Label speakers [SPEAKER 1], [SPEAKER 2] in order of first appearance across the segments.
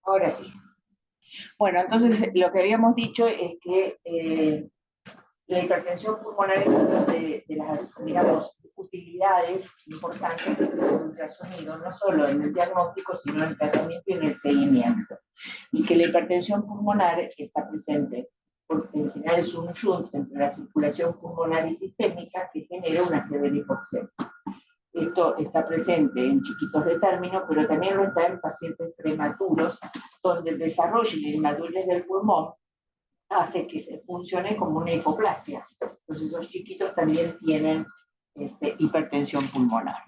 [SPEAKER 1] Ahora sí. Bueno, entonces lo que habíamos dicho es que la hipertensión pulmonar es una de las, digamos, utilidades importantes del ultrasonido, no solo en el diagnóstico, sino en el tratamiento y en el seguimiento. Y que la hipertensión pulmonar está presente, porque en general es un shunt entre la circulación pulmonar y sistémica que genera una severa hipoxemia. Esto está presente en chiquitos de término, pero también lo está en pacientes prematuros, donde el desarrollo y la inmadurez del pulmón hace que se funcione como una hipoplasia. Entonces esos chiquitos también tienen hipertensión pulmonar.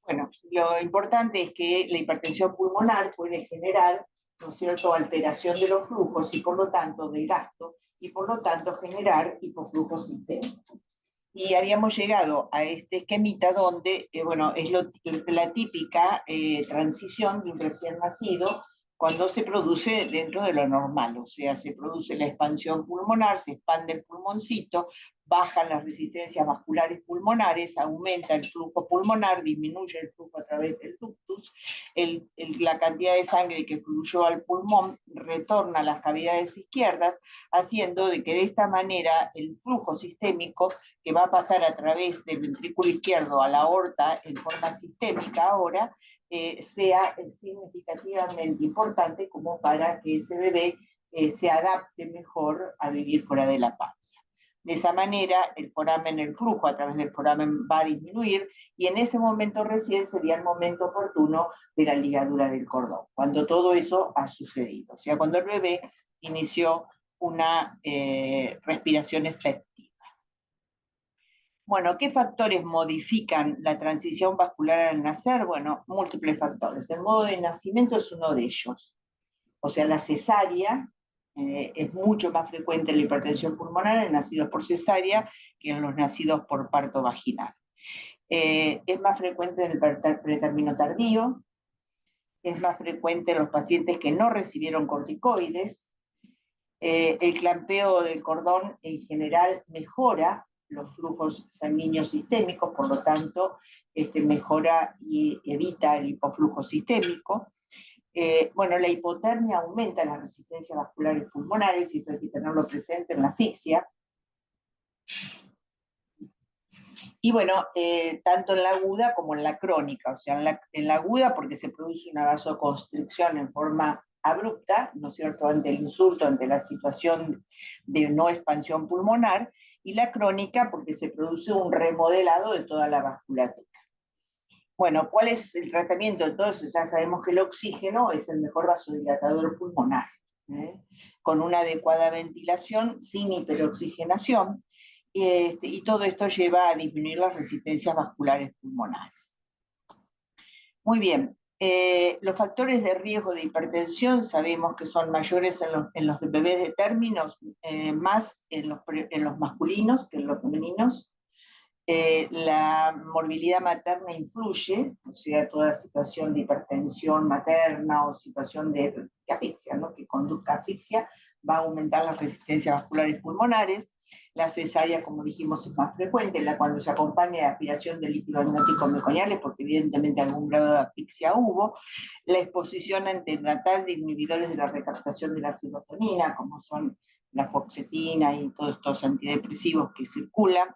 [SPEAKER 1] Bueno, lo importante es que la hipertensión pulmonar puede generar, ¿no es cierto?, alteración de los flujos y por lo tanto del gasto, y por lo tanto generar hipoflujo sistémico. Y habíamos llegado a este esquemita donde, bueno, es la típica transición de un recién nacido cuando se produce dentro de lo normal, o sea, se produce la expansión pulmonar, se expande el pulmoncito, bajan las resistencias vasculares pulmonares, aumenta el flujo pulmonar, disminuye el flujo a través del ductus, la cantidad de sangre que fluyó al pulmón retorna a las cavidades izquierdas, haciendo de que de esta manera el flujo sistémico que va a pasar a través del ventrículo izquierdo a la aorta en forma sistémica ahora, sea significativamente importante como para que ese bebé se adapte mejor a vivir fuera de la panza. De esa manera, el foramen, el flujo a través del foramen va a disminuir y en ese momento recién sería el momento oportuno de la ligadura del cordón, cuando todo eso ha sucedido, o sea, cuando el bebé inició una respiración efectiva. Bueno, ¿qué factores modifican la transición vascular al nacer? Bueno, múltiples factores. El modo de nacimiento es uno de ellos. O sea, la cesárea es mucho más frecuente en la hipertensión pulmonar en nacidos por cesárea que en los nacidos por parto vaginal. Es más frecuente en el pretérmino tardío, es más frecuente en los pacientes que no recibieron corticoides. El clampeo del cordón en general mejora los flujos sanguíneos sistémicos, por lo tanto, mejora y evita el hipoflujo sistémico. Bueno, la hipotermia aumenta las resistencias vasculares pulmonares, y eso hay que tenerlo presente en la asfixia. Y bueno, tanto en la aguda como en la crónica, o sea, en la aguda porque se produce una vasoconstricción en forma abrupta, ¿no es cierto?, ante el insulto, ante la situación de no expansión pulmonar, y la crónica porque se produce un remodelado de toda la vasculatura. Bueno, ¿cuál es el tratamiento? Entonces ya sabemos que el oxígeno es el mejor vasodilatador pulmonar, con una adecuada ventilación, sin hiperoxigenación, y todo esto lleva a disminuir las resistencias vasculares pulmonares. Muy bien, los factores de riesgo de hipertensión sabemos que son mayores en los bebés de términos, más en los masculinos que en los femeninos. La morbilidad materna influye, o sea, toda situación de hipertensión materna o situación de asfixia, ¿no?, que conduzca a asfixia, va a aumentar las resistencias vasculares pulmonares. La cesárea, como dijimos, es más frecuente, cuando se acompaña de aspiración de líquidos amnióticos meconiales, porque evidentemente algún grado de asfixia hubo. La exposición antenatal de inhibidores de la recaptación de la serotonina, como son la fluoxetina y todos estos antidepresivos que circulan,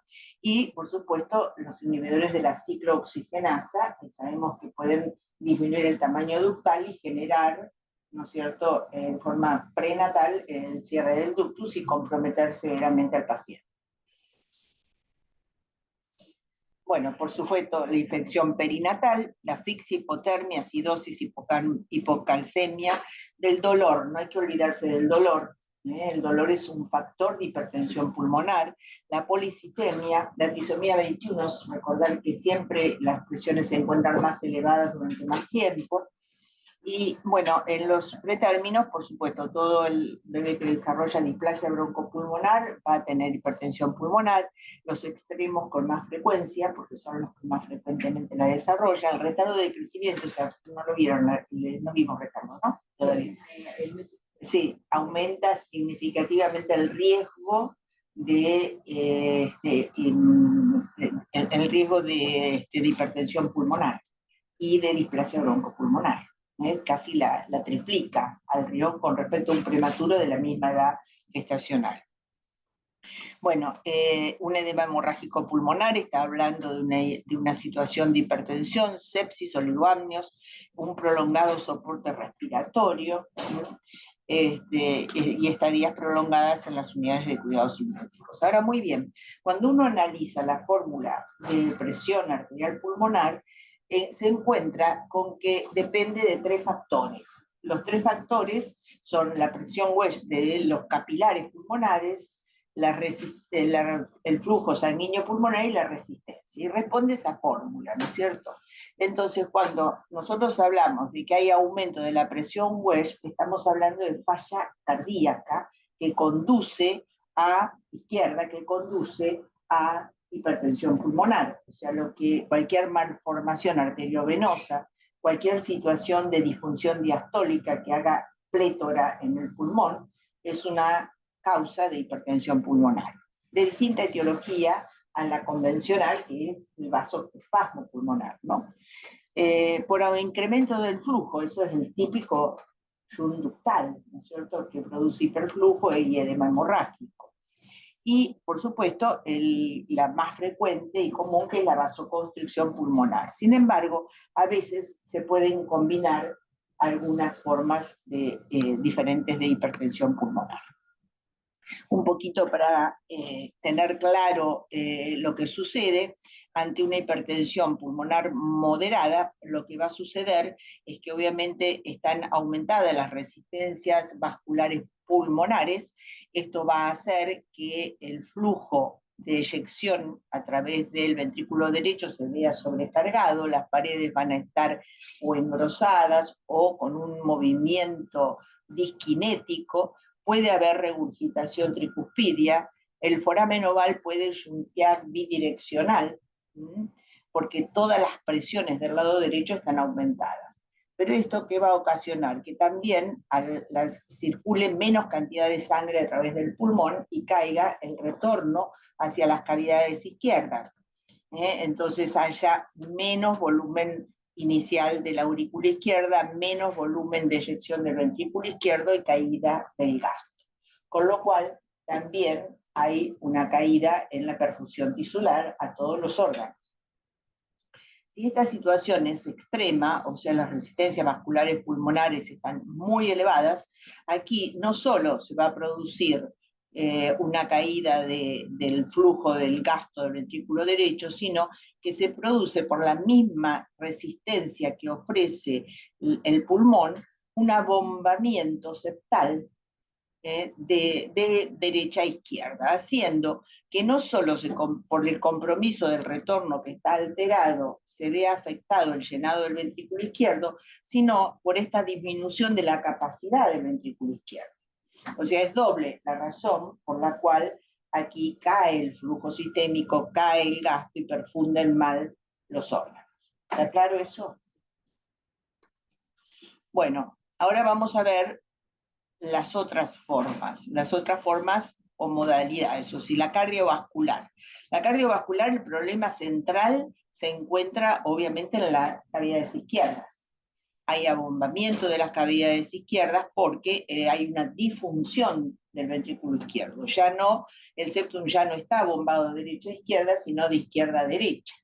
[SPEAKER 1] y por supuesto los inhibidores de la ciclooxigenasa, que sabemos que pueden disminuir el tamaño ductal y generar, ¿no es cierto?, en forma prenatal el cierre del ductus y comprometer severamente al paciente. Bueno, por supuesto, la infección perinatal, la asfixia, hipotermia, acidosis, hipocalcemia, del dolor, no hay que olvidarse del dolor. El dolor es un factor de hipertensión pulmonar, la policitemia, la trisomía 21, recordar que siempre las presiones se encuentran más elevadas durante más tiempo. Y bueno, en los pretérminos, por supuesto, todo el bebé que desarrolla displasia broncopulmonar va a tener hipertensión pulmonar, los extremos con más frecuencia, porque son los que más frecuentemente la desarrollan. El retardo de crecimiento, o sea, no lo vieron, no vimos retardo, ¿no? Todavía. Sí, aumenta significativamente el riesgo el riesgo de hipertensión pulmonar y de displasia broncopulmonar. Casi la triplica al riesgo con respecto a un prematuro de la misma edad gestacional. Bueno, un edema hemorrágico pulmonar está hablando de una situación de hipertensión, sepsis, oligoamnios, un prolongado soporte respiratorio, y estadías prolongadas en las unidades de cuidados intensivos. Ahora, muy bien, cuando uno analiza la fórmula de presión arterial pulmonar, se encuentra con que depende de 3 factores. Los 3 factores son la presión Welch de los capilares pulmonares, el flujo sanguíneo pulmonar y la resistencia. Y responde esa fórmula, ¿no es cierto? Entonces, cuando nosotros hablamos de que hay aumento de la presión Welch, estamos hablando de falla cardíaca que conduce a izquierda, que conduce a hipertensión pulmonar. O sea, cualquier malformación arteriovenosa, cualquier situación de disfunción diastólica que haga plétora en el pulmón, es una causa de hipertensión pulmonar, de distinta etiología a la convencional, que es el vasoespasmo pulmonar, ¿no? Por incremento del flujo, eso es el típico shunt ductal, ¿no es cierto?, que produce hiperflujo y edema hemorrágico. Y, por supuesto, la más frecuente y común, que es la vasoconstricción pulmonar. Sin embargo, a veces se pueden combinar algunas formas diferentes de hipertensión pulmonar. Un poquito para tener claro lo que sucede ante una hipertensión pulmonar moderada. Lo que va a suceder es que obviamente están aumentadas las resistencias vasculares pulmonares. Esto va a hacer que el flujo de eyección a través del ventrículo derecho se vea sobrecargado, las paredes van a estar o engrosadas o con un movimiento disquinético. Puede haber regurgitación tricuspidia, el foramen oval puede shuntear bidireccional, porque todas las presiones del lado derecho están aumentadas. Pero esto, ¿qué va a ocasionar? Que también circule menos cantidad de sangre a través del pulmón y caiga el retorno hacia las cavidades izquierdas. Entonces haya menos volumen inicial de la aurícula izquierda, menos volumen de eyección del ventrículo izquierdo y caída del gasto. Con lo cual, también hay una caída en la perfusión tisular a todos los órganos. Si esta situación es extrema, o sea, las resistencias vasculares pulmonares están muy elevadas, aquí no solo se va a producir una caída del flujo del gasto del ventrículo derecho, sino que se produce por la misma resistencia que ofrece el pulmón, un abombamiento septal de derecha a izquierda, haciendo que no solo por el compromiso del retorno que está alterado se vea afectado el llenado del ventrículo izquierdo, sino por esta disminución de la capacidad del ventrículo izquierdo. O sea, es doble la razón por la cual aquí cae el flujo sistémico, cae el gasto y perfunden mal los órganos. ¿Está claro eso? Bueno, ahora vamos a ver las otras formas o modalidades, o si la cardiovascular. La cardiovascular, el problema central se encuentra obviamente en las cavidades izquierdas. Hay abombamiento de las cavidades izquierdas porque hay una disfunción del ventrículo izquierdo. El septum ya no está bombado de derecha a izquierda, sino de izquierda a derecha.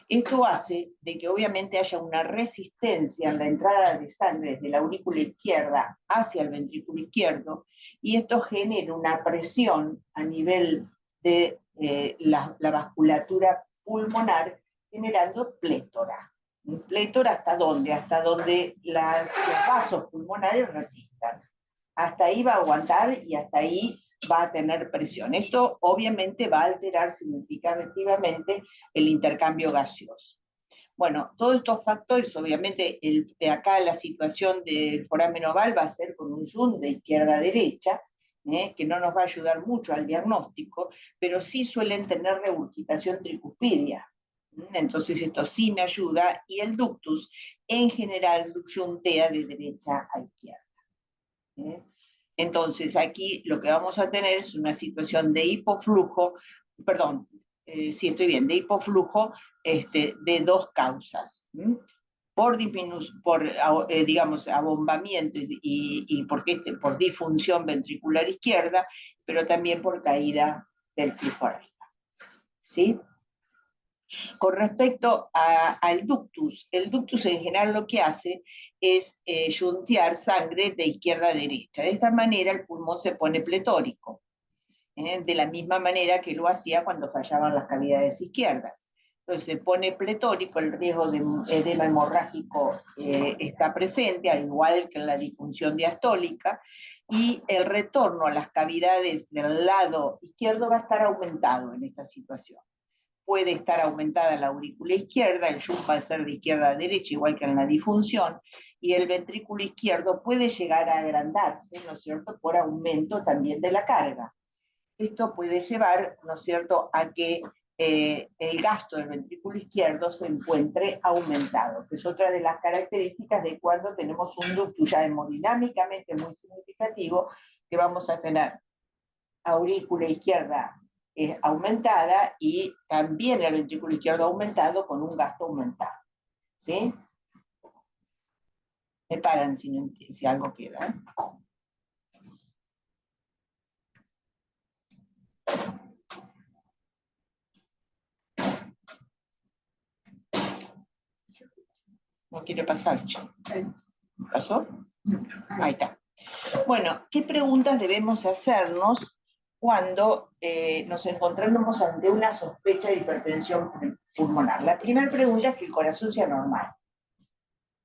[SPEAKER 1] Esto hace de que obviamente haya una resistencia en la entrada de sangre desde la aurícula izquierda hacia el ventrículo izquierdo, y esto genera una presión a nivel de la vasculatura pulmonar, generando plétora. ¿Plétora hasta dónde? Hasta donde los vasos pulmonares resistan. Hasta ahí va a aguantar y hasta ahí va a tener presión. Esto obviamente va a alterar significativamente el intercambio gaseoso. Bueno, todos estos factores, obviamente, acá la situación del foramen oval va a ser con un shunt de izquierda a derecha, que no nos va a ayudar mucho al diagnóstico, pero sí suelen tener regurgitación tricuspidia. Entonces esto sí me ayuda, y el ductus en general shuntea de derecha a izquierda. Entonces, aquí lo que vamos a tener es una situación de hipoflujo, perdón, sí estoy bien, de hipoflujo de dos causas. Digamos, abombamiento por disfunción ventricular izquierda, pero también por caída del flujo arriba. ¿Sí? Con respecto al ductus, el ductus en general lo que hace es yuntear sangre de izquierda a derecha. De esta manera el pulmón se pone pletórico, de la misma manera que lo hacía cuando fallaban las cavidades izquierdas. Entonces se pone pletórico, el riesgo de edema hemorrágico está presente, al igual que en la disfunción diastólica, y el retorno a las cavidades del lado izquierdo va a estar aumentado en esta situación. Puede estar aumentada la aurícula izquierda, el shunt va a ser de izquierda a derecha, igual que en la disfunción, y el ventrículo izquierdo puede llegar a agrandarse, ¿no es cierto?, por aumento también de la carga. Esto puede llevar, ¿no es cierto?, a que el gasto del ventrículo izquierdo se encuentre aumentado, que es otra de las características de cuando tenemos un ductus ya hemodinámicamente muy significativo, que vamos a tener aurícula izquierda aumentada y también el ventrículo izquierdo aumentado con un gasto aumentado. ¿Sí? Me paran si algo queda. No quiere pasar, chico. ¿Pasó? Ahí está. Bueno, ¿qué preguntas debemos hacernos cuando nos encontramos ante una sospecha de hipertensión pulmonar? La primera pregunta es que el corazón sea normal.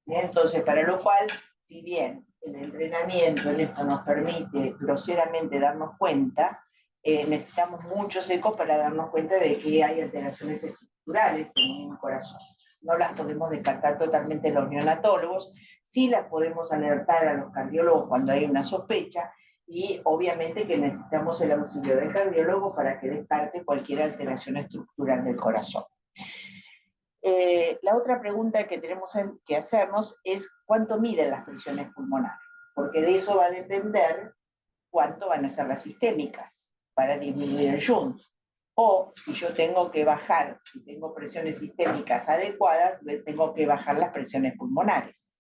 [SPEAKER 1] ¿Bien? Entonces, para lo cual, si bien el entrenamiento en esto nos permite groseramente darnos cuenta, necesitamos muchos ecos para darnos cuenta de que hay alteraciones estructurales en un corazón. No las podemos descartar totalmente los neonatólogos, sí las podemos alertar a los cardiólogos cuando hay una sospecha, y obviamente que necesitamos el auxilio del cardiólogo para que descarte cualquier alteración estructural del corazón. La otra pregunta que tenemos que hacernos es cuánto miden las presiones pulmonares, porque de eso va a depender cuánto van a ser las sistémicas para disminuir el shunt. O si yo tengo que bajar, si tengo presiones sistémicas adecuadas, tengo que bajar las presiones pulmonares.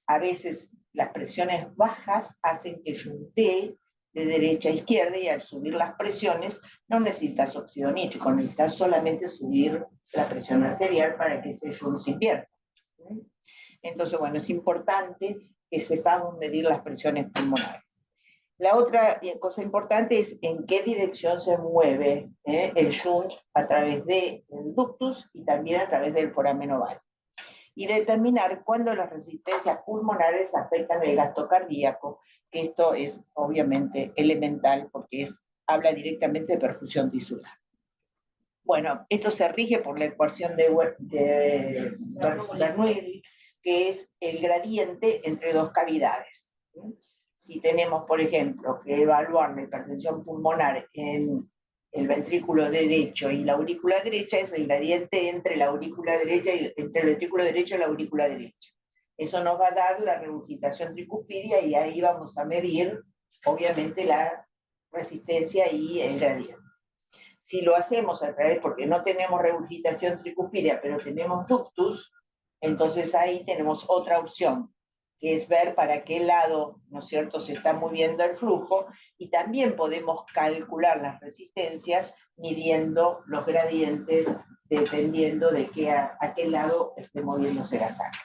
[SPEAKER 1] A veces las presiones bajas hacen que yuntee de derecha a izquierda, y al subir las presiones no necesitas óxido nítrico, necesitas solamente subir la presión arterial para que ese shunt se invierta. Entonces, bueno, es importante que sepamos medir las presiones pulmonares. La otra cosa importante es en qué dirección se mueve el shunt a través del ductus y también a través del foramen oval. Y determinar cuándo las resistencias pulmonares afectan el gasto cardíaco, que esto es obviamente elemental porque habla directamente de perfusión tisular. Bueno, esto se rige por la ecuación de Bernoulli, que es el gradiente entre dos cavidades. Si tenemos, por ejemplo, que evaluar la hipertensión pulmonar en el ventrículo derecho y la aurícula derecha, es el gradiente entre la aurícula derecha y entre el ventrículo derecho y la aurícula derecha. Eso nos va a dar la regurgitación tricuspidia, y ahí vamos a medir, obviamente, la resistencia y el gradiente. Si lo hacemos a través, porque no tenemos regurgitación tricuspidia, pero tenemos ductus, entonces ahí tenemos otra opción, que es ver para qué lado, ¿no es cierto?, se está moviendo el flujo, y también podemos calcular las resistencias midiendo los gradientes dependiendo de a qué lado esté moviéndose la sangre.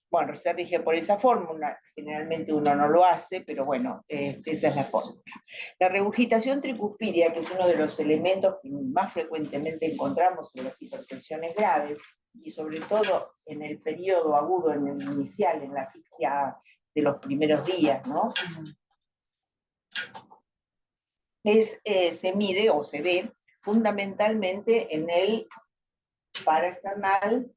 [SPEAKER 1] Bueno, se rige por esa fórmula, generalmente uno no lo hace, pero bueno, esa es la fórmula. La regurgitación tricuspidia, que es uno de los elementos que más frecuentemente encontramos en las hipertensiones graves, y sobre todo en el periodo agudo, en el inicial, en la asfixia de los primeros días, ¿no? Se mide o se ve fundamentalmente en el paraesternal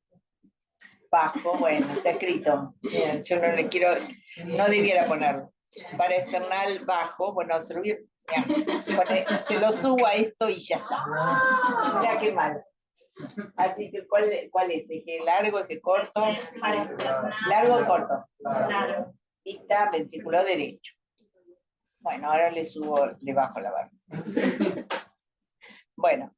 [SPEAKER 1] bajo, bueno, está escrito, bien, yo no debiera ponerlo. Paraesternal bajo, bueno, se lo subo a esto y ya está. Mira qué mal. Así que, ¿cuál es? ¿Eje largo, eje corto? Largo o corto. vista, ventriculado derecho. Bueno, ahora le bajo la barra. Bueno,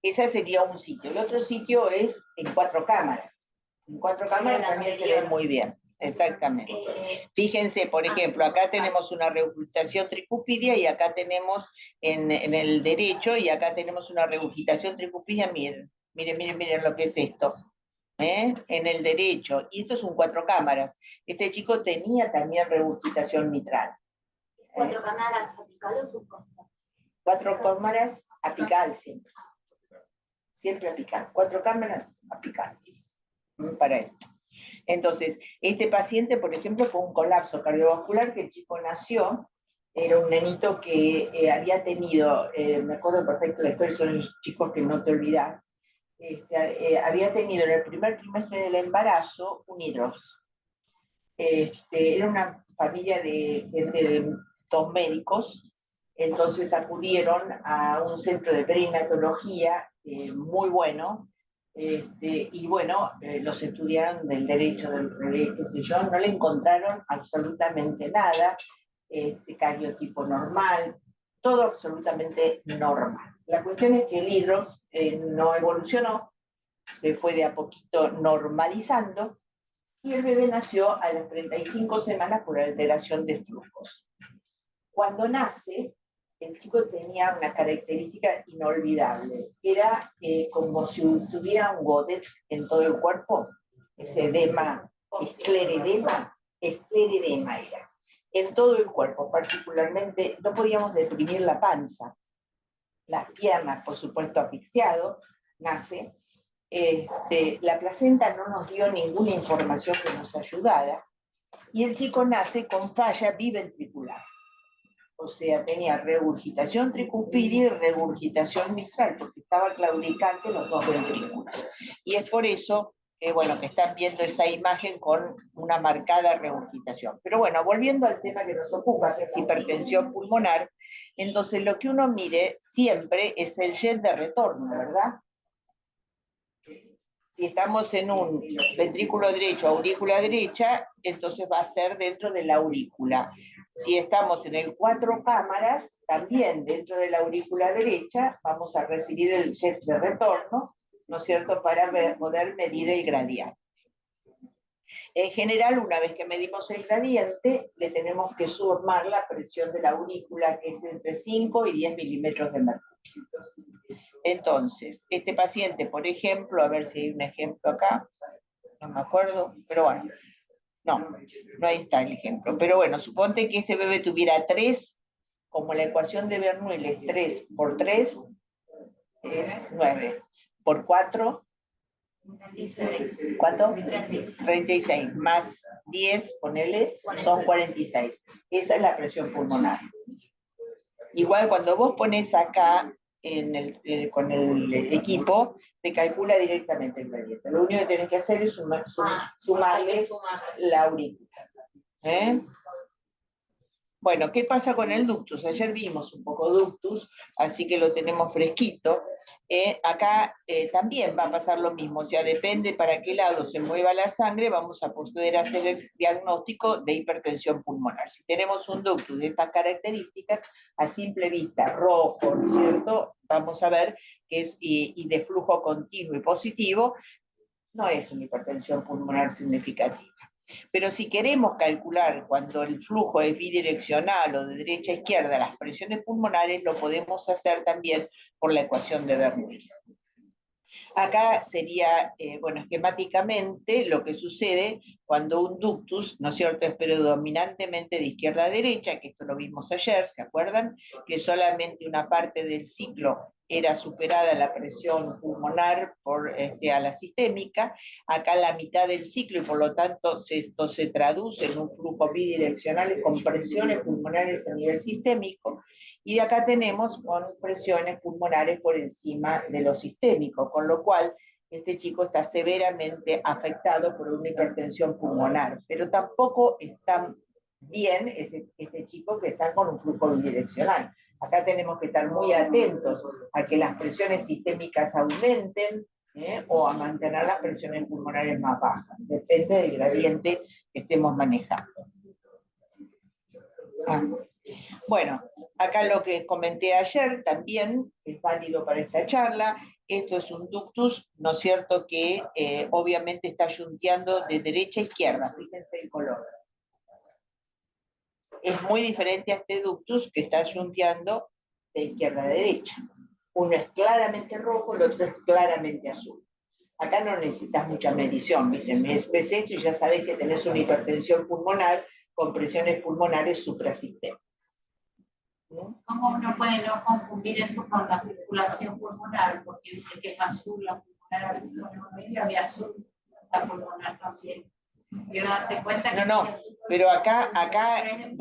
[SPEAKER 1] ese sería un sitio. El otro sitio es en 4 cámaras. En 4 cámaras también se ve muy bien. Exactamente. Fíjense, por ejemplo, acá tenemos una regurgitación tricúspide y acá tenemos en el derecho y acá tenemos una regurgitación tricúspide. Miren, miren, miren, miren lo que es esto. En el derecho. Y esto es un 4 cámaras. Este chico tenía también regurgitación mitral.
[SPEAKER 2] 4 cámaras apical o subcostal.
[SPEAKER 1] 4 cámaras apical siempre. Siempre apical. 4 cámaras apical. Para esto. Entonces, este paciente, por ejemplo, fue un colapso cardiovascular que el chico nació, era un nenito que había tenido, me acuerdo perfecto de la historia, son los chicos que no te olvidás, había tenido en el primer trimestre del embarazo un hidrops. Era una familia de gente de 2 médicos, entonces acudieron a un centro de perinatología muy bueno, y bueno, los estudiaron del derecho, del revés, qué sé yo, no le encontraron absolutamente nada, cariotipo normal, todo absolutamente normal. La cuestión es que el hidrops no evolucionó, se fue de a poquito normalizando, y el bebé nació a las 35 semanas por alteración de flujos. Cuando nace, el chico tenía una característica inolvidable. Era como si tuviera un godet en todo el cuerpo, ese edema, escleredema era. En todo el cuerpo, particularmente, no podíamos deprimir la panza. Las piernas, por supuesto, asfixiado, nace. La placenta no nos dio ninguna información que nos ayudara, y el chico nace con falla biventricular. O sea, tenía regurgitación tricúspide y regurgitación mitral, porque estaba claudicante los 2 ventrículos. Y es por eso bueno, que están viendo esa imagen con una marcada regurgitación. Pero bueno, volviendo al tema que nos ocupa, que es hipertensión pulmonar, entonces lo que uno mire siempre es el jet de retorno, ¿verdad? Si estamos en un ventrículo derecho, aurícula derecha, entonces va a ser dentro de la aurícula. Si estamos en el 4 cámaras, también dentro de la aurícula derecha, vamos a recibir el jet de retorno, ¿no es cierto?, para poder medir el gradiente. En general, una vez que medimos el gradiente, le tenemos que sumar la presión de la aurícula, que es entre 5 y 10 milímetros de mercurio. Entonces, este paciente, por ejemplo, a ver si hay un ejemplo acá, no me acuerdo, pero bueno, no ahí está el ejemplo. Pero bueno, suponte que este bebé tuviera 3, como la ecuación de Bernoulli es 3 por 3, es 9, por 4,
[SPEAKER 2] 36.
[SPEAKER 1] ¿cuánto?
[SPEAKER 2] 36.
[SPEAKER 1] 36, más 10, ponele, son 46. Esa es la presión pulmonar. Igual cuando vos pones acá, con el equipo, te calcula directamente el gradiente. Lo único que tenés que hacer es sumarle la aurícula. Bueno, ¿qué pasa con el ductus? Ayer vimos un poco ductus, así que lo tenemos fresquito. Acá también va a pasar lo mismo, o sea, depende para qué lado se mueva la sangre, vamos a poder hacer el diagnóstico de hipertensión pulmonar. Si tenemos un ductus de estas características, a simple vista, rojo, ¿no es cierto?, vamos a ver que es, y de flujo continuo y positivo, no es una hipertensión pulmonar significativa. Pero si queremos calcular cuando el flujo es bidireccional o de derecha a izquierda las presiones pulmonares, lo podemos hacer también por la ecuación de Bernoulli. Acá sería, bueno, esquemáticamente lo que sucede cuando un ductus, ¿no es cierto?, es predominantemente de izquierda a derecha, que esto lo vimos ayer, ¿se acuerdan? Que solamente una parte del ciclo era superada la presión pulmonar a la sistémica, acá la mitad del ciclo, y por lo tanto esto se traduce en un flujo bidireccional con presiones pulmonares a nivel sistémico, y acá tenemos con presiones pulmonares por encima de lo sistémico, con lo cual este chico está severamente afectado por una hipertensión pulmonar, pero tampoco está bien este chico que está con un flujo bidireccional. Acá tenemos que estar muy atentos a que las presiones sistémicas aumenten o a mantener las presiones pulmonares más bajas. Depende del gradiente que estemos manejando. Bueno, acá lo que comenté ayer también es válido para esta charla. Esto es un ductus, ¿no es cierto?, que obviamente está yunteando de derecha a izquierda. Fíjense el color. Es muy diferente a este ductus que está yunteando de izquierda a derecha. Uno es claramente rojo, el otro es claramente azul. Acá no necesitas mucha medición, ¿viste? Ves esto y ya sabes que tenés una hipertensión pulmonar con presiones pulmonares suprasistentes.
[SPEAKER 3] ¿Cómo uno puede no confundir eso con la circulación pulmonar? Porque dice que es azul la pulmonar, a veces ponemos media y azul la pulmonar también. Y darte cuenta que
[SPEAKER 1] no, pero acá,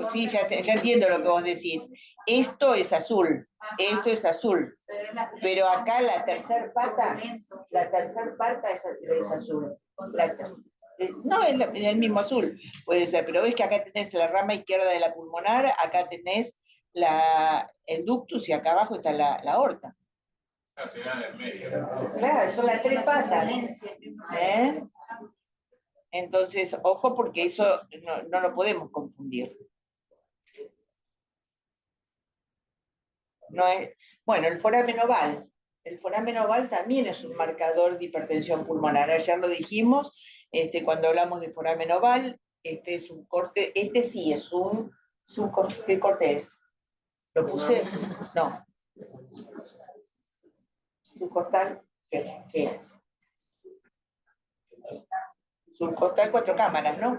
[SPEAKER 1] sí, ya entiendo lo que vos decís. Esto es azul, esto es azul. Pero acá la tercer pata es azul. No, es el mismo azul, puede ser, pero ves que acá tenés la rama izquierda de la pulmonar, acá tenés el ductus y acá abajo está la aorta. Claro, son las tres patas. Entonces, ojo, porque eso no lo podemos confundir. No es, bueno, el foramen oval. El foramen oval también es un marcador de hipertensión pulmonar. Ayer lo dijimos, cuando hablamos de foramen oval, este es un corte, este sí es un corte. ¿Qué corte es? ¿Lo puse? No. Subcostal, ¿qué es? Subcostal 4 cámaras, ¿no?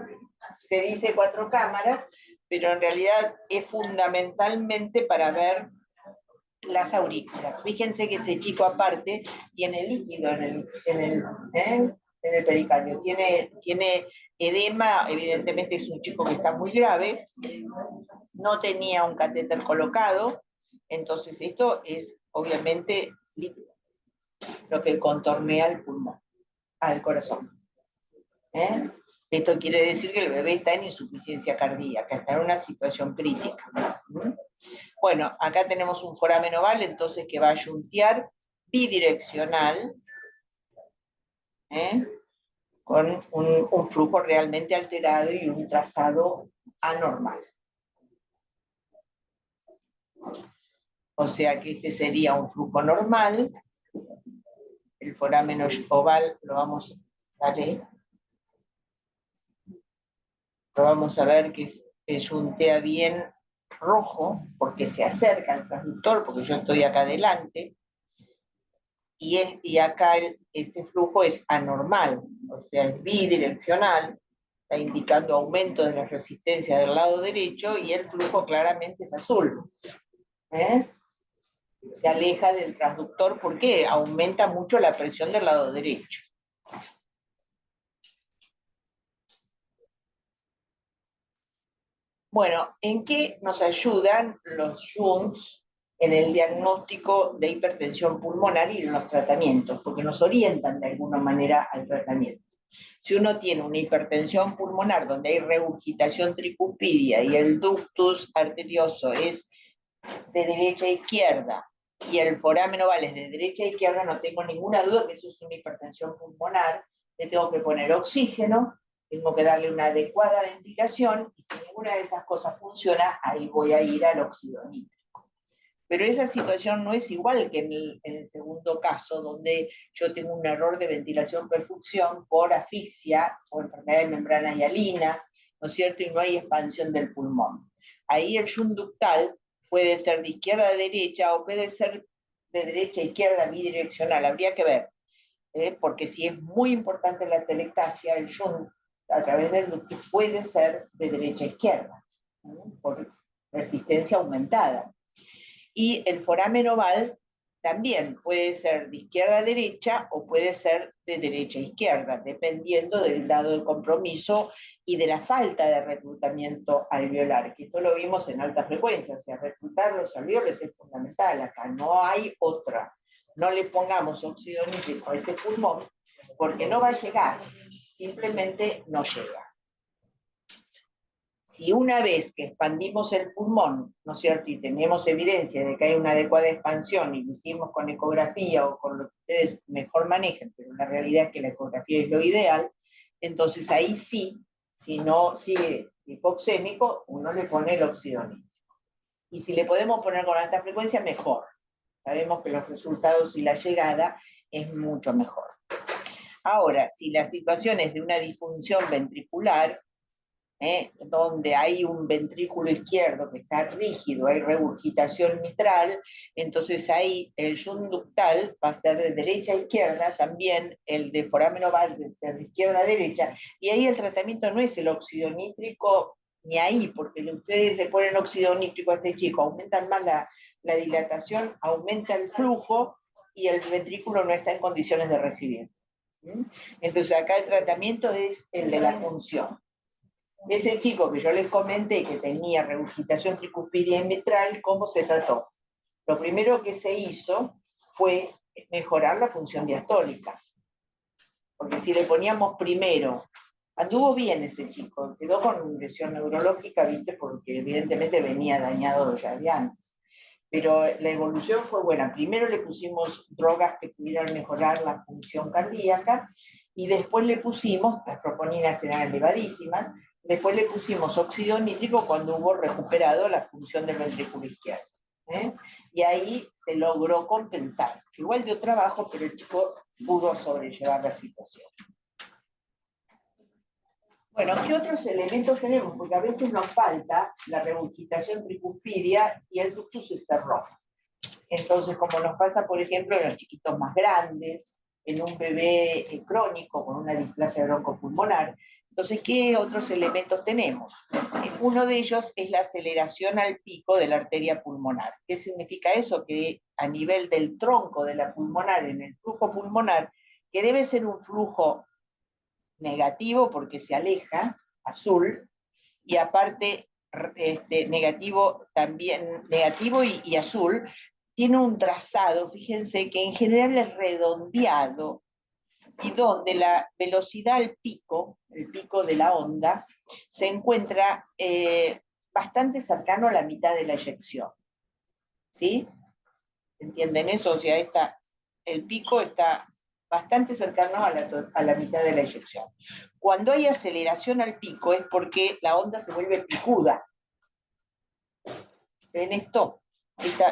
[SPEAKER 1] Se dice 4 cámaras, pero en realidad es fundamentalmente para ver las aurículas. Fíjense que este chico aparte tiene líquido en el pericardio, tiene edema, evidentemente es un chico que está muy grave, no tenía un catéter colocado, entonces esto es obviamente líquido, lo que contornea el pulmón, al corazón. Esto quiere decir que el bebé está en insuficiencia cardíaca, está en una situación crítica. Bueno, acá tenemos un foramen oval, entonces que va a yuntear bidireccional, con un flujo realmente alterado y un trazado anormal. O sea que este sería un flujo normal. El foramen oval lo vamos a ver que yuntea bien rojo, porque se acerca al transductor, porque yo estoy acá adelante, y acá este flujo es anormal, o sea, es bidireccional, está indicando aumento de la resistencia del lado derecho, y el flujo claramente es azul. Se aleja del transductor porque aumenta mucho la presión del lado derecho. Bueno, ¿en qué nos ayudan los shunts en el diagnóstico de hipertensión pulmonar y en los tratamientos? Porque nos orientan de alguna manera al tratamiento. Si uno tiene una hipertensión pulmonar donde hay regurgitación tricuspidia y el ductus arterioso es de derecha a izquierda y el foramen oval es de derecha a izquierda, no tengo ninguna duda que eso es una hipertensión pulmonar. Le tengo que poner oxígeno, tengo que darle una adecuada ventilación, y si ninguna de esas cosas funciona, ahí voy a ir al óxido nítrico. Pero esa situación no es igual que en el segundo caso, donde yo tengo un error de ventilación-perfusión por asfixia o enfermedad de membrana hialina, ¿no es cierto? Y no hay expansión del pulmón. Ahí el shunt ductal puede ser de izquierda a derecha o puede ser de derecha a izquierda bidireccional, habría que ver, porque si es muy importante la telectasia, el shunt a través del ductus puede ser de derecha a izquierda, por resistencia aumentada. Y el foramen oval también puede ser de izquierda a derecha o puede ser de derecha a izquierda, dependiendo del grado de compromiso y de la falta de reclutamiento alveolar, que esto lo vimos en alta frecuencia, o sea, reclutar los alveoles es fundamental acá, no hay otra. No le pongamos óxido nítrico a ese pulmón, porque no va a llegar, simplemente no llega. Si una vez que expandimos el pulmón, ¿no es cierto?, y tenemos evidencia de que hay una adecuada expansión, y lo hicimos con ecografía o con lo que ustedes mejor manejen, pero la realidad es que la ecografía es lo ideal, entonces ahí sí, si no sigue hipoxémico, uno le pone el óxido nítrico. Y si le podemos poner con alta frecuencia, mejor. Sabemos que los resultados y la llegada es mucho mejor. Ahora, si la situación es de una disfunción ventricular, donde hay un ventrículo izquierdo que está rígido, hay regurgitación mitral, entonces ahí el shunt ductal va a ser de derecha a izquierda, también el de foramen oval de ser de izquierda a derecha, y ahí el tratamiento no es el óxido nítrico ni ahí, porque ustedes le ponen óxido nítrico a este chico, aumentan más la dilatación, aumenta el flujo y el ventrículo no está en condiciones de recibir. Entonces acá el tratamiento es el de la función. Ese chico que yo les comenté que tenía regurgitación tricuspidia y mitral, ¿cómo se trató? Lo primero que se hizo fue mejorar la función diastólica. Porque si le poníamos primero, anduvo bien ese chico, quedó con lesión neurológica, ¿viste? Porque evidentemente venía dañado ya de antes. Pero la evolución fue buena. Primero le pusimos drogas que pudieran mejorar la función cardíaca y después le pusimos, las troponinas eran elevadísimas, después le pusimos óxido nítrico cuando hubo recuperado la función del ventrículo izquierdo. Y ahí se logró compensar. Igual dio trabajo, pero el chico pudo sobrellevar la situación. Bueno, ¿qué otros elementos tenemos? Porque a veces nos falta la regurgitación tricuspidia y el ductus se cerró. Entonces, como nos pasa, por ejemplo, en los chiquitos más grandes, en un bebé crónico con una displasia broncopulmonar. Entonces, ¿qué otros elementos tenemos? Uno de ellos es la aceleración al pico de la arteria pulmonar. ¿Qué significa eso? Que a nivel del tronco de la pulmonar, en el flujo pulmonar, que debe ser un flujo negativo porque se aleja, azul, y aparte negativo también, negativo y azul, tiene un trazado, fíjense que en general es redondeado, y donde la velocidad al pico, el pico de la onda, se encuentra bastante cercano a la mitad de la eyección. ¿Sí? ¿Entienden eso? O sea, el pico está bastante cercano a la mitad de la eyección. Cuando hay aceleración al pico es porque la onda se vuelve picuda. ¿Ven esto?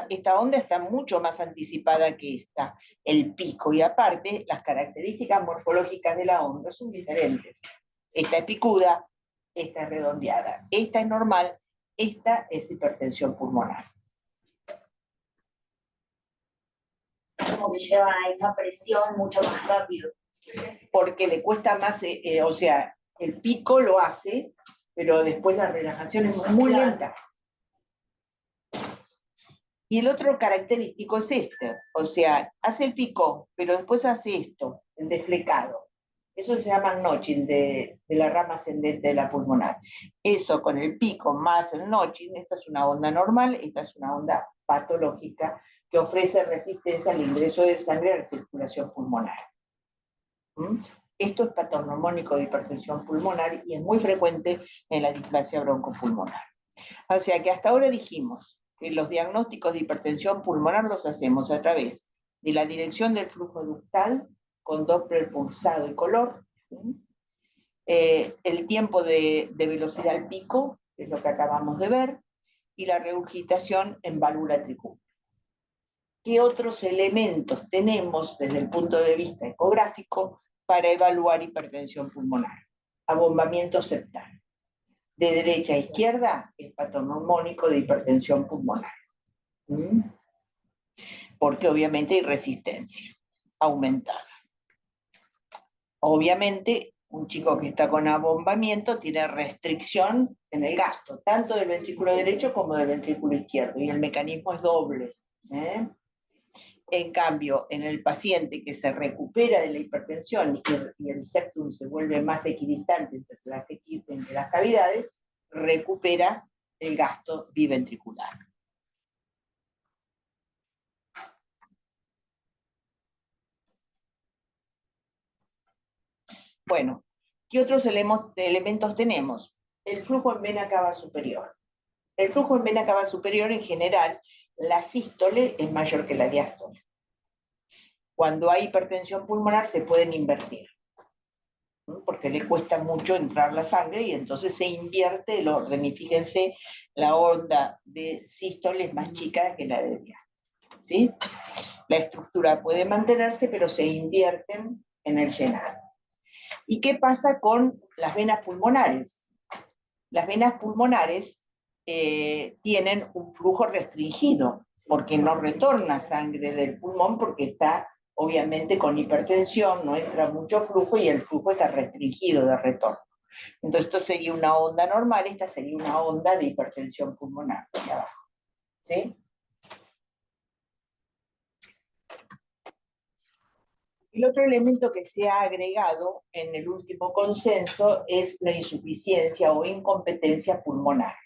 [SPEAKER 1] Esta onda está mucho más anticipada que esta, el pico, y aparte las características morfológicas de la onda son diferentes. Esta es picuda, esta es redondeada, esta es normal, esta es hipertensión pulmonar.
[SPEAKER 2] ¿Cómo se lleva esa presión mucho más rápido?
[SPEAKER 1] Porque le cuesta más, o sea, el pico lo hace, pero después la relajación es muy lenta. Y el otro característico es este, o sea, hace el pico, pero después hace esto, el deflecado. Eso se llama notching de la rama ascendente de la pulmonar. Eso con el pico más el notching, esta es una onda normal, esta es una onda patológica que ofrece resistencia al ingreso de sangre a la circulación pulmonar. Esto es patornomónico de hipertensión pulmonar y es muy frecuente en la displasia broncopulmonar. O sea que hasta ahora dijimos que los diagnósticos de hipertensión pulmonar los hacemos a través de la dirección del flujo ductal con Doppler pulsado y color, el tiempo de velocidad al pico, que es lo que acabamos de ver, y la regurgitación en válvula tricúspide. ¿Qué otros elementos tenemos desde el punto de vista ecográfico para evaluar hipertensión pulmonar? Abombamiento septal. De derecha a izquierda es patornomónico de hipertensión pulmonar. Porque obviamente hay resistencia aumentada. Obviamente, un chico que está con abombamiento tiene restricción en el gasto, tanto del ventrículo derecho como del ventrículo izquierdo, y el mecanismo es doble. En cambio, en el paciente que se recupera de la hipertensión y el septum se vuelve más equidistante entre las cavidades, recupera el gasto biventricular. Bueno, ¿qué otros elementos tenemos? el flujo en vena cava superior. El flujo en vena cava superior, en general, la sístole es mayor que la diástole. Cuando hay hipertensión pulmonar se pueden invertir, ¿no? Porque le cuesta mucho entrar la sangre y entonces se invierte el orden. Y fíjense, la onda de sístole es más chica que la de diástole, ¿sí? La estructura puede mantenerse, pero se invierten en el llenado. ¿Y qué pasa con las venas pulmonares? Las venas pulmonares tienen un flujo restringido, porque no retorna sangre del pulmón, porque está obviamente con hipertensión, no entra mucho flujo y el flujo está restringido de retorno. Entonces esto sería una onda normal, esta sería una onda de hipertensión pulmonar, aquí abajo, ¿sí? El otro elemento que se ha agregado en el último consenso es la insuficiencia o incompetencia pulmonar,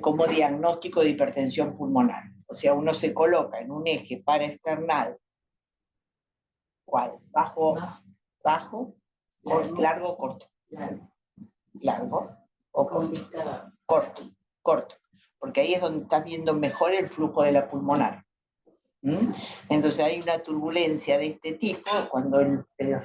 [SPEAKER 1] como diagnóstico de hipertensión pulmonar. O sea, uno se coloca en un eje paraesternal, ¿cuál? Bajo, bajo, largo, corto. Largo o corto. Corto, porque ahí es donde estás viendo mejor el flujo de la pulmonar. Entonces hay una turbulencia de este tipo, cuando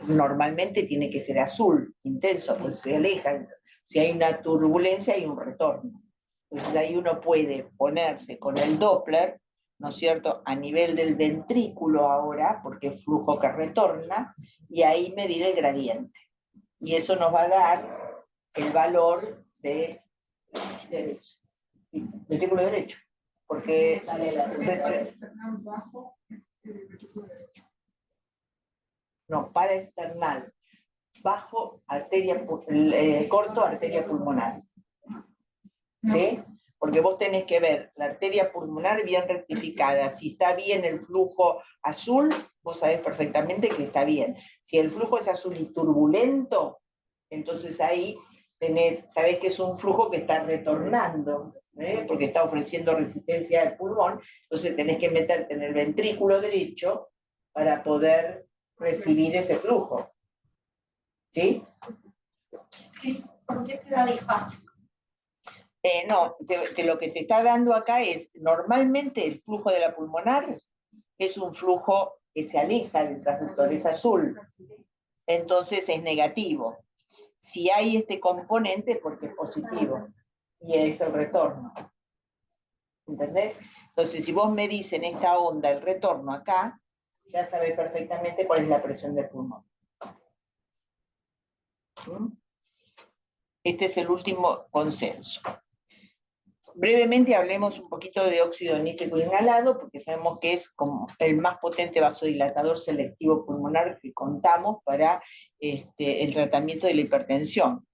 [SPEAKER 1] normalmente tiene que ser azul, intenso, pues se aleja. Si hay una turbulencia hay un retorno. Entonces ahí uno puede ponerse con el Doppler, ¿no es cierto?, a nivel del ventrículo ahora, porque es flujo que retorna, y ahí medir el gradiente. Y eso nos va a dar el valor de derecho. Ventrículo derecho. Porque no, paraesternal, bajo, arteria, corto, arteria pulmonar. ¿Sí? Porque vos tenés que ver la arteria pulmonar bien rectificada. Si está bien el flujo azul, vos sabés perfectamente que está bien. Si el flujo es azul y turbulento, entonces ahí sabés que es un flujo que está retornando, porque está ofreciendo resistencia al pulmón, entonces tenés que meterte en el ventrículo derecho para poder recibir ese flujo. ¿Sí?
[SPEAKER 3] ¿Por qué queda disfácil?
[SPEAKER 1] No, lo que te está dando acá es, normalmente el flujo de la pulmonar es un flujo que se aleja del transductor, es azul, entonces es negativo. Si hay este componente, porque es positivo, y es el retorno. ¿Entendés? Entonces, si vos medís en esta onda el retorno acá, ya sabés perfectamente cuál es la presión del pulmón. Este es el último consenso. Brevemente hablemos un poquito de óxido nítrico inhalado, porque sabemos que es como el más potente vasodilatador selectivo pulmonar que contamos para el tratamiento de la hipertensión.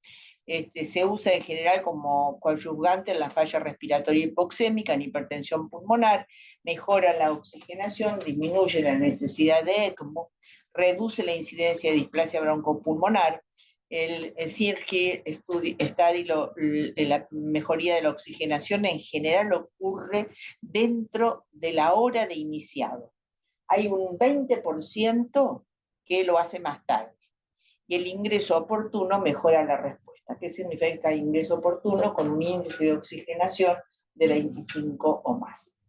[SPEAKER 1] Se usa en general como coadyuvante en la falla respiratoria hipoxémica, en hipertensión pulmonar, mejora la oxigenación, disminuye la necesidad de ECMO, reduce la incidencia de displasia broncopulmonar. El CIRCI study, la mejoría de la oxigenación en general ocurre dentro de la hora de iniciado. Hay un 20% que lo hace más tarde. Y el ingreso oportuno mejora la respuesta. ¿Qué significa ingreso oportuno? Con un índice de oxigenación de 25 o más.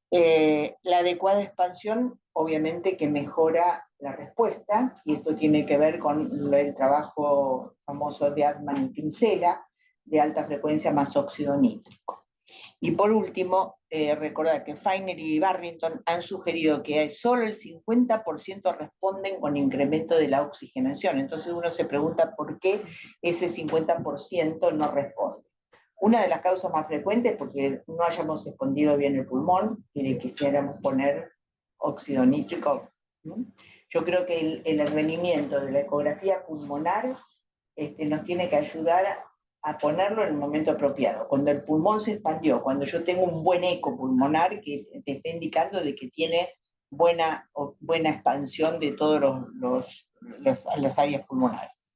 [SPEAKER 1] La adecuada expansión, obviamente que mejora la respuesta, y esto tiene que ver con el trabajo famoso de Altman y Kinsella, de alta frecuencia más óxido nítrico. Y por último, recordar que Feiner y Barrington han sugerido que solo el 50% responden con incremento de la oxigenación. Entonces uno se pregunta por qué ese 50% no responde. Una de las causas más frecuentes es porque no hayamos escondido bien el pulmón y le quisiéramos poner óxido nítrico. Yo creo que el advenimiento de la ecografía pulmonar nos tiene que ayudar a ponerlo en el momento apropiado. Cuando el pulmón se expandió, cuando yo tengo un buen eco pulmonar que te está indicando de que tiene buena expansión de todas las áreas pulmonares.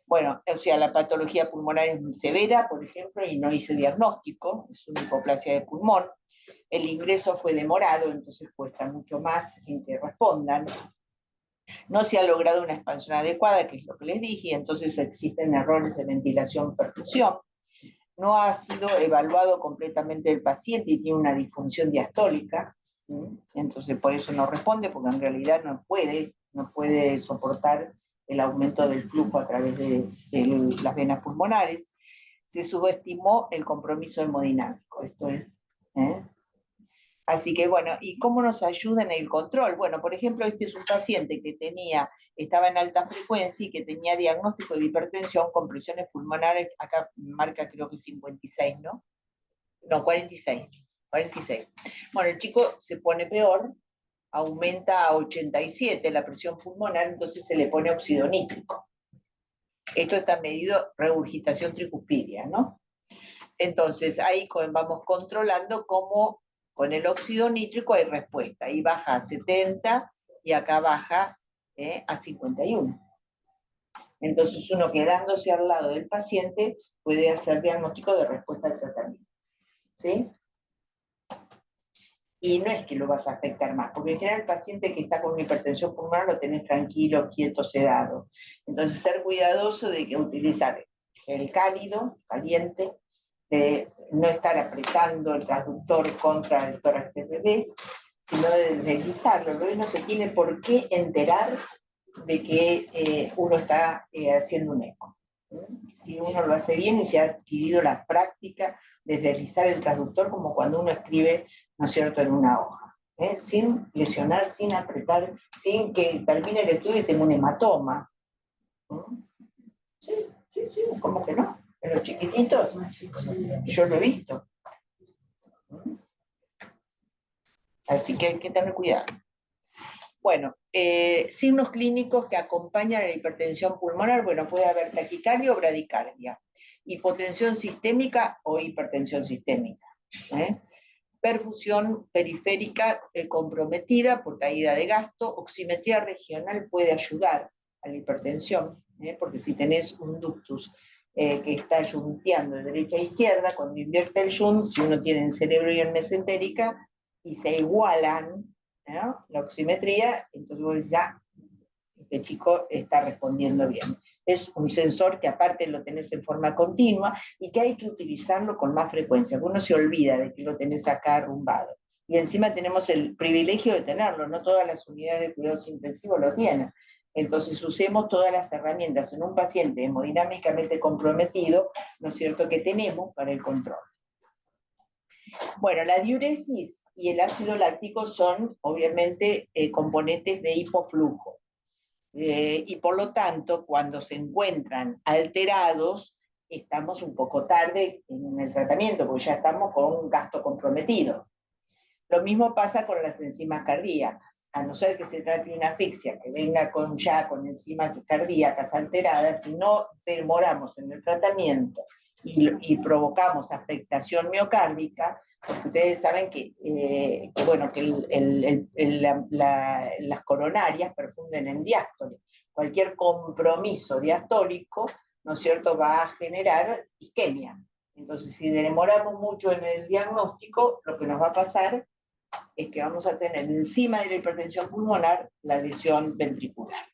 [SPEAKER 1] Bueno, o sea, la patología pulmonar es severa, por ejemplo, y no hice diagnóstico, es una hipoplasia de pulmón. El ingreso fue demorado, entonces cuesta mucho más en que respondan. No se ha logrado una expansión adecuada, que es lo que les dije, y entonces existen errores de ventilación-perfusión. No ha sido evaluado completamente el paciente y tiene una disfunción diastólica, entonces por eso no responde, porque en realidad no puede soportar el aumento del flujo a través de las venas pulmonares. Se subestimó el compromiso hemodinámico, esto es. Así que bueno, ¿y cómo nos ayuda en el control? Bueno, por ejemplo, este es un paciente que estaba en alta frecuencia y que tenía diagnóstico de hipertensión con presiones pulmonares, acá marca creo que 56, ¿no? No, 46. Bueno, el chico se pone peor, aumenta a 87 la presión pulmonar, entonces se le pone óxido nítrico. Esto está medido regurgitación tricuspidia, ¿no? Entonces ahí vamos controlando cómo con el óxido nítrico hay respuesta. Ahí baja a 70 y acá baja a 51. Entonces uno quedándose al lado del paciente puede hacer diagnóstico de respuesta al tratamiento. ¿Sí? Y no es que lo vas a afectar más, porque en general el paciente que está con una hipertensión pulmonar lo tenés tranquilo, quieto, sedado. Entonces ser cuidadoso de que utilizar gel cálido, caliente, de no estar apretando el transductor contra el tórax del bebé, sino de deslizarlo. El bebé no se tiene por qué enterar de que uno está haciendo un eco. Si uno lo hace bien y se ha adquirido la práctica de deslizar el transductor como cuando uno escribe, ¿no es cierto?, en una hoja, sin lesionar, sin apretar, sin que termine el estudio y tenga un hematoma. Sí, ¿cómo que no? En los chiquititos, yo lo he visto. Así que hay que tener cuidado. Bueno, signos clínicos que acompañan a la hipertensión pulmonar, bueno, puede haber taquicardia o bradicardia, hipotensión sistémica o hipertensión sistémica, perfusión periférica comprometida por caída de gasto, oximetría regional puede ayudar a la hipertensión, porque si tenés un ductus que está yunteando de derecha a izquierda, cuando invierte el yunt, si uno tiene el cerebro y el mesentérica, y se igualan, ¿no?, la oximetría, entonces vos decís, este chico está respondiendo bien. Es un sensor que aparte lo tenés en forma continua y que hay que utilizarlo con más frecuencia, porque uno se olvida de que lo tenés acá arrumbado. Y encima tenemos el privilegio de tenerlo, no todas las unidades de cuidados intensivos lo tienen. Entonces usemos todas las herramientas en un paciente hemodinámicamente comprometido, ¿no es cierto?, que tenemos para el control. Bueno, la diuresis y el ácido láctico son obviamente componentes de hipoflujo. Y por lo tanto, cuando se encuentran alterados, estamos un poco tarde en el tratamiento, porque ya estamos con un gasto comprometido. Lo mismo pasa con las enzimas cardíacas. A no ser que se trate de una asfixia que venga ya con enzimas cardíacas alteradas, si no demoramos en el tratamiento y provocamos afectación miocárdica, porque ustedes saben que las coronarias perfunden en diástole. Cualquier compromiso diastólico, ¿no es cierto?, va a generar isquemia. Entonces, si demoramos mucho en el diagnóstico, lo que nos va a pasar es que vamos a tener encima de la hipertensión pulmonar la lesión ventricular.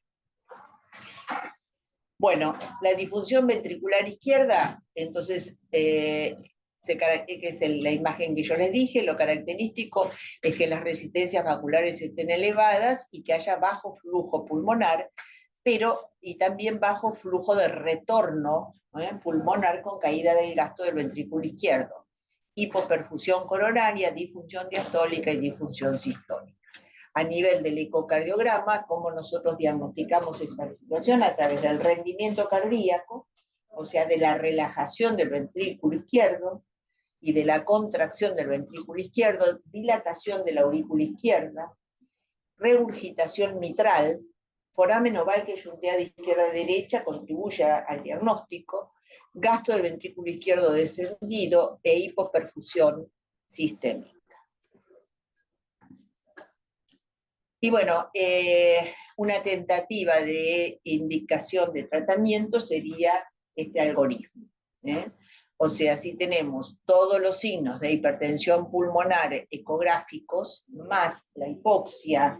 [SPEAKER 1] Bueno, la disfunción ventricular izquierda, entonces, que es la imagen que yo les dije, lo característico es que las resistencias vasculares estén elevadas y que haya bajo flujo pulmonar, y también bajo flujo de retorno pulmonar con caída del gasto del ventrículo izquierdo. Hipoperfusión coronaria, disfunción diastólica y disfunción sistólica. A nivel del ecocardiograma, cómo nosotros diagnosticamos esta situación a través del rendimiento cardíaco, o sea, de la relajación del ventrículo izquierdo y de la contracción del ventrículo izquierdo, dilatación de la aurícula izquierda, regurgitación mitral, foramen oval que yuntea de izquierda a derecha, contribuye al diagnóstico, gasto del ventrículo izquierdo descendido e hipoperfusión sistémica. Y bueno, una tentativa de indicación de tratamiento sería este algoritmo. O sea, si tenemos todos los signos de hipertensión pulmonar ecográficos, más la hipoxia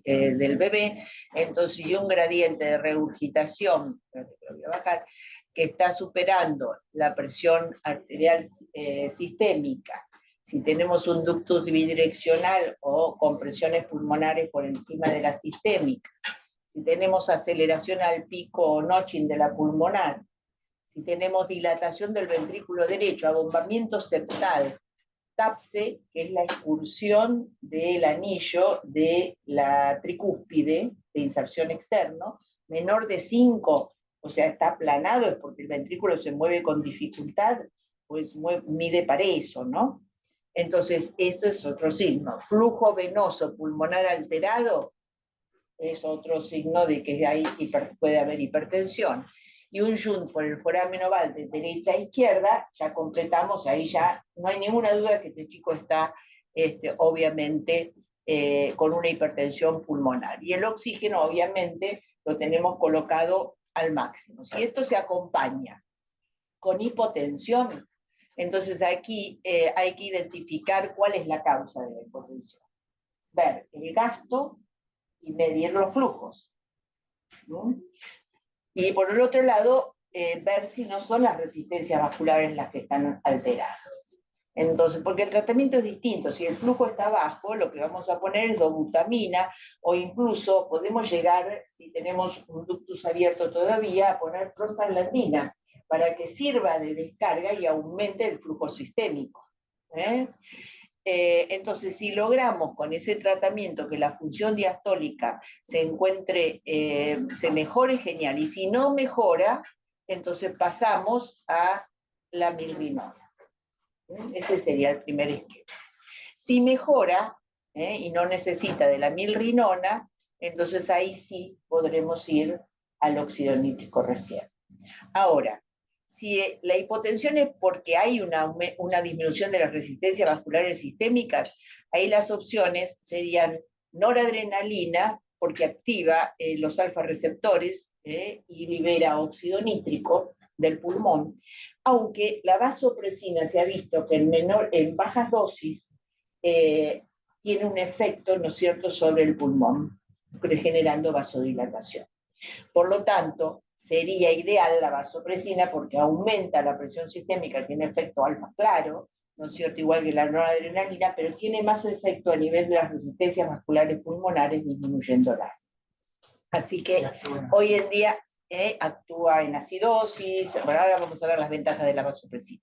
[SPEAKER 1] del bebé, entonces y un gradiente de regurgitación, lo voy a bajar, que está superando la presión arterial sistémica, si tenemos un ductus bidireccional o compresiones pulmonares por encima de las sistémicas, si tenemos aceleración al pico o notching de la pulmonar, si tenemos dilatación del ventrículo derecho, abombamiento septal, TAPSE, que es la excursión del anillo de la tricúspide de inserción externo, menor de 5, o sea, está aplanado, es porque el ventrículo se mueve con dificultad, pues mide para eso, ¿no? Entonces, esto es otro signo. Flujo venoso pulmonar alterado es otro signo de que puede haber hipertensión. Y un shunt por el foramen oval de derecha a izquierda, ya completamos, ahí ya no hay ninguna duda que este chico está, obviamente, con una hipertensión pulmonar. Y el oxígeno, obviamente, lo tenemos colocado al máximo. Si esto se acompaña con hipotensión, entonces aquí hay que identificar cuál es la causa de la hipotensión. Ver el gasto y medir los flujos. ¿No? Y por el otro lado, ver si no son las resistencias vasculares las que están alteradas. Entonces, porque el tratamiento es distinto. Si el flujo está bajo, lo que vamos a poner es dobutamina, o incluso podemos llegar, si tenemos un ductus abierto todavía, a poner prostaglandinas, para que sirva de descarga y aumente el flujo sistémico. Entonces, si logramos con ese tratamiento que la función diastólica se mejore, genial. Y si no mejora, entonces pasamos a la milrinona. Ese sería el primer esquema. Si mejora y no necesita de la milrinona, entonces ahí sí podremos ir al óxido nítrico recién. Ahora, si la hipotensión es porque hay una disminución de las resistencias vasculares sistémicas, ahí las opciones serían noradrenalina, porque activa los alfa receptores y libera óxido nítrico del pulmón, aunque la vasopresina se ha visto que en bajas dosis tiene un efecto, ¿no es cierto?, sobre el pulmón, generando vasodilatación. Por lo tanto, sería ideal la vasopresina porque aumenta la presión sistémica, tiene efecto alfa claro, ¿no es cierto?, igual que la noradrenalina, pero tiene más efecto a nivel de las resistencias vasculares pulmonares, disminuyéndolas. Así que hoy en día actúa en acidosis. Bueno, ahora vamos a ver las ventajas de la vasopresina.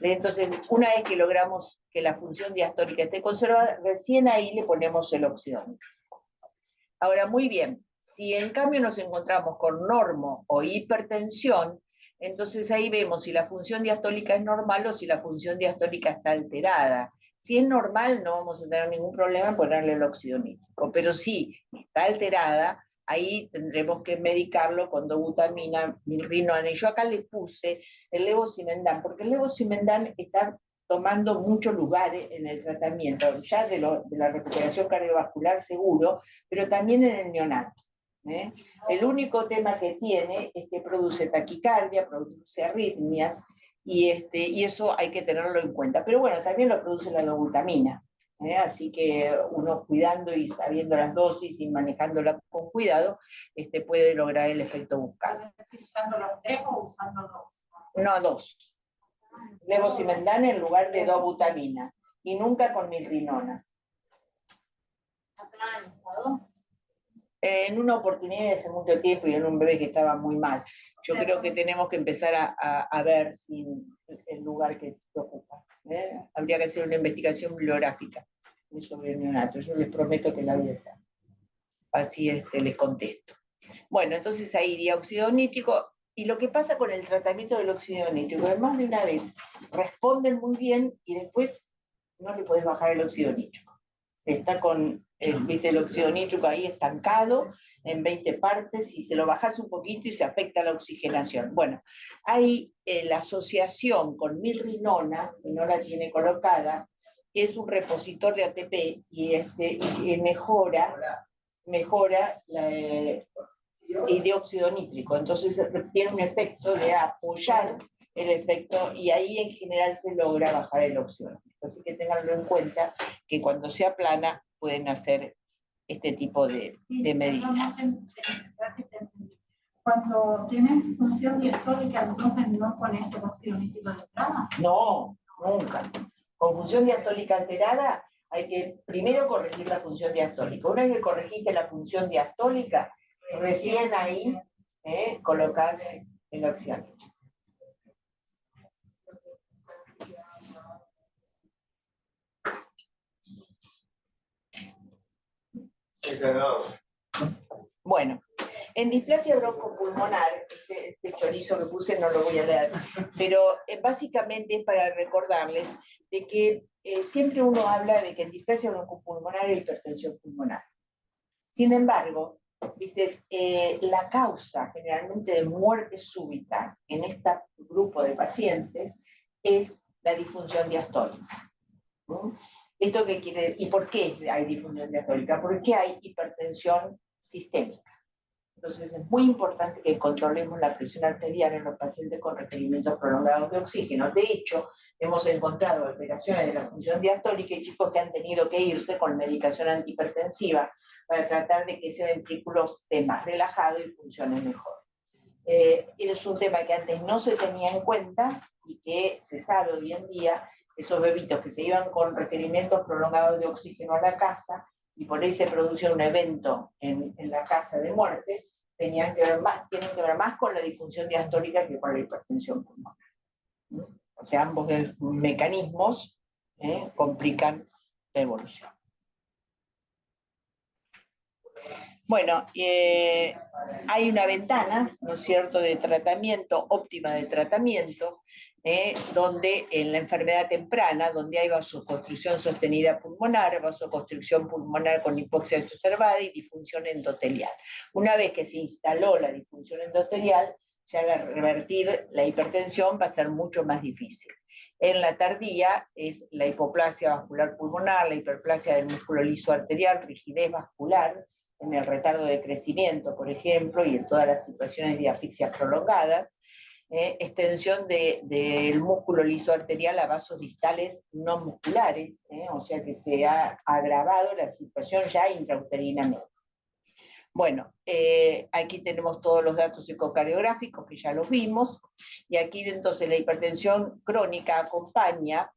[SPEAKER 1] Entonces, una vez que logramos que la función diastólica esté conservada, recién ahí le ponemos el óxido nítrico. Ahora, muy bien. Si en cambio nos encontramos con normo o hipertensión, entonces ahí vemos si la función diastólica es normal o si la función diastólica está alterada. Si es normal, no vamos a tener ningún problema en ponerle el óxido nítrico, pero si está alterada, ahí tendremos que medicarlo con dobutamina, milrinona. Y yo acá les puse el levosimendan, porque el levosimendan está tomando mucho lugar en el tratamiento, ya de la recuperación cardiovascular seguro, pero también en el neonato. El único tema que tiene es que produce taquicardia, produce arritmias, y eso hay que tenerlo en cuenta. Pero bueno, también lo produce la dobutamina, así que uno cuidando y sabiendo las dosis y manejándola con cuidado, puede lograr el efecto buscado.
[SPEAKER 3] ¿Usando los 3 o usando 2?
[SPEAKER 1] No, 2. Levosimendan en lugar de dobutamina, y nunca con milrinona.
[SPEAKER 2] ¿Acá han usado?
[SPEAKER 1] En una oportunidad hace mucho tiempo y en un bebé que estaba muy mal. Yo creo que tenemos que empezar a ver si el lugar que te ocupa. Habría que hacer una investigación bibliográfica sobre el neonato. Yo les prometo que la voy a hacer. Así les contesto. Bueno, entonces ahí dióxido nítrico. Y lo que pasa con el tratamiento del óxido nítrico, es más de una vez responden muy bien y después no le podés bajar el óxido nítrico. Está con el óxido nítrico ahí estancado en 20 partes y se lo bajas un poquito y se afecta la oxigenación. Bueno, ahí la asociación con milrinona, si no la tiene colocada, es un repositor de ATP y mejora y dióxido nítrico. Entonces tiene un efecto de apoyar el efecto, y ahí en general se logra bajar el oxígeno. Así que tenganlo en cuenta que cuando se aplana pueden hacer este tipo de medidas.
[SPEAKER 3] Cuando tienen función diastólica, entonces no con ese oxígeno de entrada.
[SPEAKER 1] No, nunca. Con función diastólica alterada hay que primero corregir la función diastólica. Una vez que corregiste la función diastólica, recién ahí colocas el oxígeno. Bueno, en displasia broncopulmonar, este chorizo que puse no lo voy a leer, pero básicamente es para recordarles de que siempre uno habla de que en displasia broncopulmonar hay hipertensión pulmonar. Sin embargo, la causa generalmente de muerte súbita en este grupo de pacientes es la disfunción diastólica. ¿Esto qué quiere decir? ¿Y por qué hay disfunción diastólica? Porque hay hipertensión sistémica. Entonces es muy importante que controlemos la presión arterial en los pacientes con requerimientos prolongados de oxígeno. De hecho, hemos encontrado alteraciones de la función diastólica y chicos que han tenido que irse con medicación antihipertensiva para tratar de que ese ventrículo esté más relajado y funcione mejor. Es un tema que antes no se tenía en cuenta y que se sabe hoy en día. Esos bebitos que se iban con requerimientos prolongados de oxígeno a la casa y por ahí se producía un evento en la casa de muerte, tienen que ver más con la disfunción diastólica que con la hipertensión pulmonar. O sea, ambos mecanismos complican la evolución. Bueno, hay una ventana, ¿no es cierto?, de tratamiento, óptima de tratamiento, donde en la enfermedad temprana, donde hay vasoconstricción sostenida pulmonar, vasoconstricción pulmonar con hipoxia exacerbada y disfunción endotelial. Una vez que se instaló la disfunción endotelial, ya revertir la hipertensión va a ser mucho más difícil. En la tardía es la hipoplasia vascular pulmonar, la hiperplasia del músculo liso arterial, rigidez vascular, en el retardo de crecimiento, por ejemplo, y en todas las situaciones de asfixias prolongadas, extensión del músculo liso arterial a vasos distales no musculares, o sea que se ha agravado la situación ya intrauterinamente. Bueno, aquí tenemos todos los datos ecocardiográficos que ya los vimos, y aquí entonces la hipertensión crónica acompaña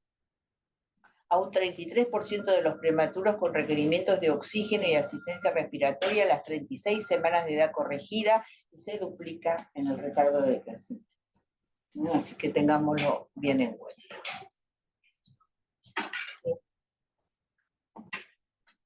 [SPEAKER 1] a un 33% de los prematuros con requerimientos de oxígeno y asistencia respiratoria a las 36 semanas de edad corregida y se duplica en el retardo de crecimiento. Así que tengámoslo bien en cuenta.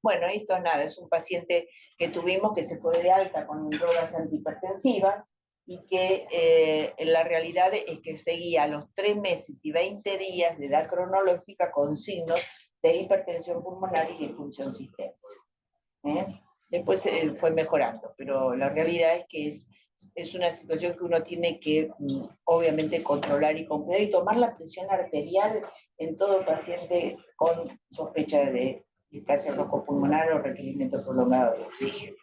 [SPEAKER 1] Bueno, esto es nada, es un paciente que tuvimos que se fue de alta con drogas antihipertensivas y que la realidad es que seguía a los 3 meses y 20 días de edad cronológica con signos de hipertensión pulmonar y disfunción sistémica. Después fue mejorando, pero la realidad es que es una situación que uno tiene que obviamente controlar y con cuidado y tomar la presión arterial en todo paciente con sospecha de displasia bronco-pulmonar o requerimiento prolongado de oxígeno.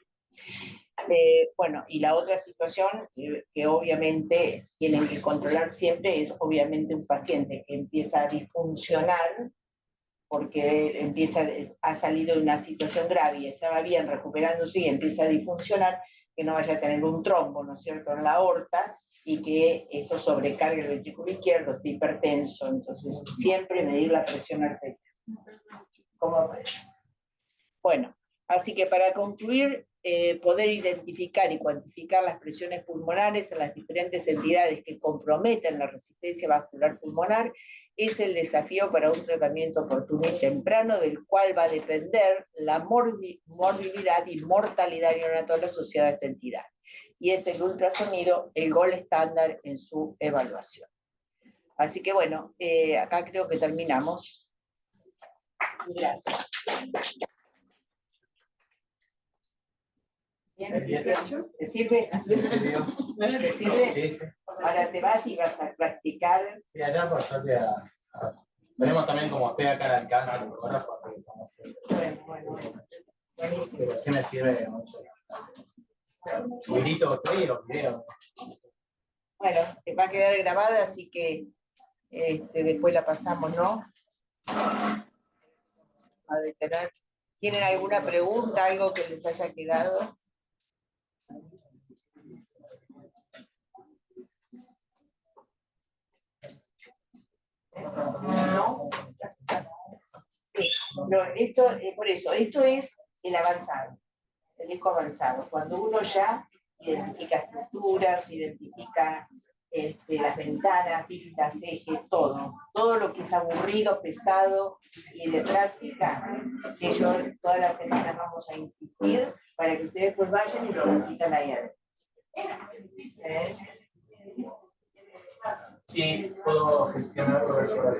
[SPEAKER 1] Bueno, y la otra situación que obviamente tienen que controlar siempre es obviamente un paciente que empieza a disfuncionar porque ha salido de una situación grave y estaba bien recuperándose y empieza a disfuncionar, que no vaya a tener un trombo, ¿no es cierto?, en la aorta y que esto sobrecargue el ventrículo izquierdo, esté hipertenso. Entonces, siempre medir la presión arterial. ¿Cómo ves? Bueno, así que para concluir, poder identificar y cuantificar las presiones pulmonares en las diferentes entidades que comprometen la resistencia vascular pulmonar es el desafío para un tratamiento oportuno y temprano, del cual va a depender la morbilidad y mortalidad neonatal asociada a esta entidad. Y es el ultrasonido el gol estándar en su evaluación. Así que bueno, acá creo que terminamos. Gracias. ¿Te sirve? ¿Te sirve? Ahora te vas y vas a practicar.
[SPEAKER 4] Sí, allá por suerte tenemos también como usted acá al alcance el fotógrafo, así que estamos siempre.
[SPEAKER 1] Bueno. Buenísimo.
[SPEAKER 4] Pero sí me sirve mucho. Milito usted y los videos.
[SPEAKER 1] Bueno, va a quedar grabada, así que después la pasamos, ¿no? A detener. ¿Tienen alguna pregunta, algo que les haya quedado? ¿No? Sí, no, esto, por eso, esto es el avanzado, el eco avanzado. Cuando uno ya identifica estructuras, identifica las ventanas, pistas, ejes, todo lo que es aburrido, pesado y de práctica, que yo todas las semanas vamos a insistir para que ustedes pues vayan y lo repitan ahí adentro.
[SPEAKER 4] Sí, puedo gestionar profesoras.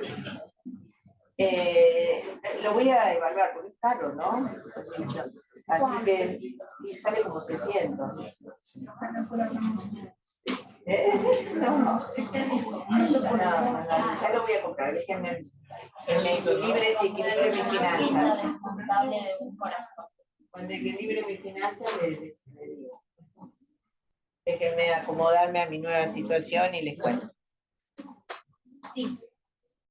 [SPEAKER 1] Lo voy a evaluar porque es caro, ¿no? Así que y sale como 300. No, ya lo voy a comprar, déjenme que me equilibre mis finanzas. Cuando equilibre mis finanzas, les digo. Déjenme acomodarme a mi nueva situación y les cuento.
[SPEAKER 2] Sí.